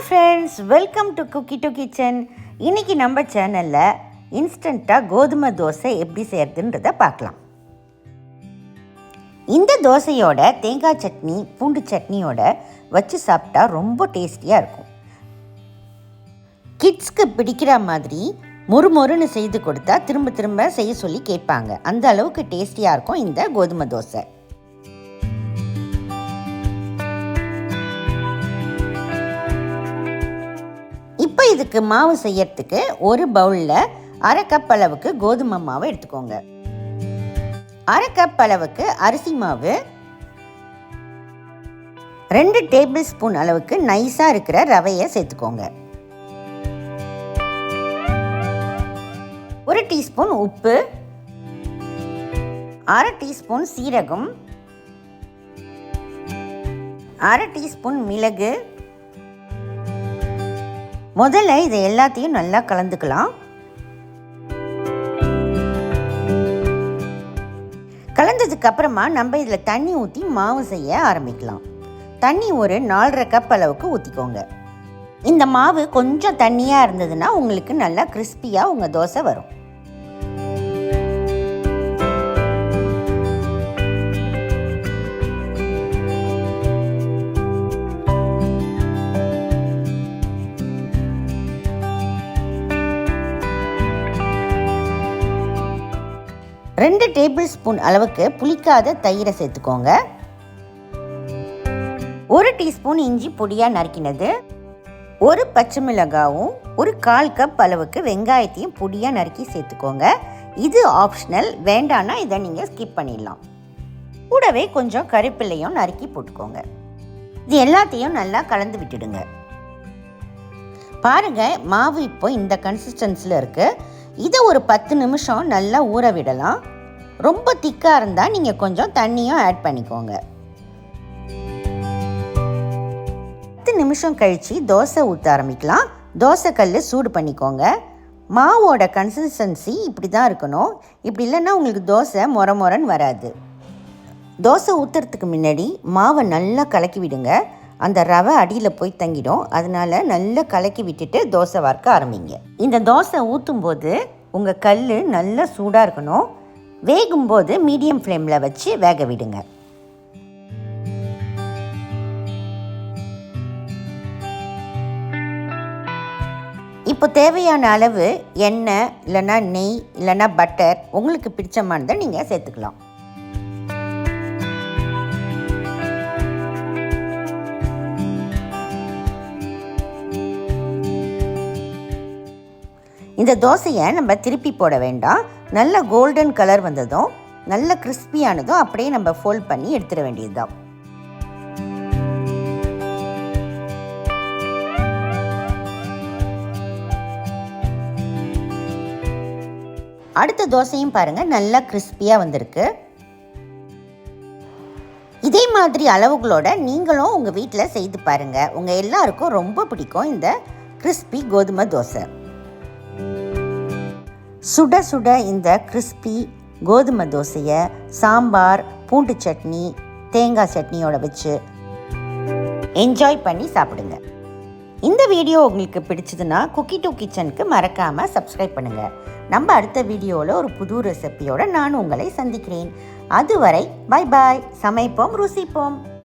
Friends, welcome to cookie to kitchen. இன்றைக்கி நம்ம சேனலில் இன்ஸ்டண்ட்டாக கோதுமை தோசை எப்படி செய்கிறதுன்றதை பார்க்கலாம். இந்த தோசையோட தேங்காய் சட்னி, பூண்டு சட்னியோட வச்சு சாப்பிட்டா ரொம்ப டேஸ்டியாக இருக்கும். கிட்ஸ்க்கு பிடிக்கிற மாதிரி மொறுமொறுன்னு செய்து கொடுத்தா திரும்ப திரும்ப செய்ய சொல்லி கேட்பாங்க. அந்த அளவுக்கு டேஸ்டியாக இருக்கும் இந்த கோதுமை தோசை. இப்போ இதுக்கு மாவு செய்யறதுக்கு ஒரு பவுலில் அரை கப் அளவுக்கு கோதுமை மாவு எடுத்துக்கோங்க. அரை கப் அளவுக்கு அரிசி மாவு, 2 டேபிள் ஸ்பூன் அளவுக்கு நைஸாக இருக்கிற ரவையை சேர்த்துக்கோங்க. 1 டீஸ்பூன் உப்பு, அரை டீஸ்பூன் சீரகம், அரை டீஸ்பூன் மிளகு. முதல்ல இதை எல்லாத்தையும் நல்லா கலந்துக்கலாம். கலந்ததுக்கு அப்புறமா நம்ம இதில் தண்ணி ஊற்றி மாவு செய்ய ஆரம்பிக்கலாம். தண்ணி ஒரு 4.5 கப் அளவுக்கு ஊற்றிக்கோங்க. இந்த மாவு கொஞ்சம் தண்ணியாக இருந்ததுன்னா உங்களுக்கு நல்லா கிறிஸ்பியாக உங்கள் தோசை வரும். ரெண்டு டேபிள் ஸ்பூன் அளவுக்கு புளிக்காத தயிரை சேர்த்துக்கோங்க. 1 டீஸ்பூன் இஞ்சி பொடியாக நறுக்கினது, 1 பச்சை மிளகாவும் 1/4 கப் அளவுக்கு வெங்காயத்தையும் பொடியாக நறுக்கி சேர்த்துக்கோங்க. இது ஆப்ஷனல், வேண்டான்னா இதை நீங்கள் ஸ்கிப் பண்ணிடலாம். கூடவே கொஞ்சம் கருவேப்பிலையும் நறுக்கி போட்டுக்கோங்க. இது எல்லாத்தையும் நல்லா கலந்து விட்டுடுங்க. பாருங்கள், மாவு இப்போ இந்த கன்சிஸ்டன்சியில் இருக்குது. இதை ஒரு 10 நிமிஷம் நல்லா ஊற விடலாம். ரொம்ப திக்காக இருந்தால் நீங்கள் கொஞ்சம் தண்ணியும் ஆட் பண்ணிக்கோங்க. 10 நிமிஷம் கழித்து தோசை ஊற்ற ஆரம்பிக்கலாம். தோசை கல் சூடு பண்ணிக்கோங்க. மாவோட கன்சிஸ்டன்சி இப்படி தான் இருக்கணும். இப்படி இல்லைன்னா உங்களுக்கு தோசை மொரன்னு வராது. தோசை ஊற்றுறதுக்கு முன்னாடி மாவை நல்லா கலக்கி விடுங்க. அந்த ரவை அடியில் போய் தங்கிடும். அதனால் நல்லா கலக்கி விட்டுட்டு தோசை வார்க்க ஆரம்பிங்க. இந்த தோசை ஊற்றும்போது உங்கள் கல் நல்லா சூடாக இருக்கணும். வேகும்போது மீடியம் ஃப்ளேமில் வச்சு வேக விடுங்க. இப்போ தேவையான அளவு எண்ணெய் இல்லைன்னா நெய் இல்லைன்னா பட்டர் உங்களுக்கு பிடிச்சமானதை நீங்கள் சேர்த்துக்கலாம். இந்த தோசையை நம்ம திருப்பி போட வேண்டாம். நல்ல கோல்டன் கலர் வந்ததும் நல்ல கிறிஸ்பியானதும் அப்படியே நம்ம ஃபோல்ட் பண்ணி எடுத்துட வேண்டியது தான். அடுத்த தோசையும் பாருங்கள், நல்லா கிறிஸ்பியாக வந்திருக்கு. இதே மாதிரி அளவுகளோட நீங்களும் உங்கள் வீட்டில் செய்து பாருங்கள். உங்கள் எல்லாருக்கும் ரொம்ப பிடிக்கும் இந்த கிறிஸ்பி கோதுமை தோசை. சுட சுட இந்த கிறிஸ்பி கோதுமை தோசையை சாம்பார், பூண்டு சட்னி, தேங்காய் சட்னியோட வச்சு என்ஜாய் பண்ணி சாப்பிடுங்க. இந்த வீடியோ உங்களுக்கு பிடிச்சதுன்னா குக்கி டு கிச்சனுக்கு மறக்காமல் சப்ஸ்கிரைப் பண்ணுங்கள். நம்ம அடுத்த வீடியோவில் ஒரு புது ரெசிபியோடு நான் உங்களை சந்திக்கிறேன். அதுவரை பை பாய். சமைப்போம், ருசிப்போம்.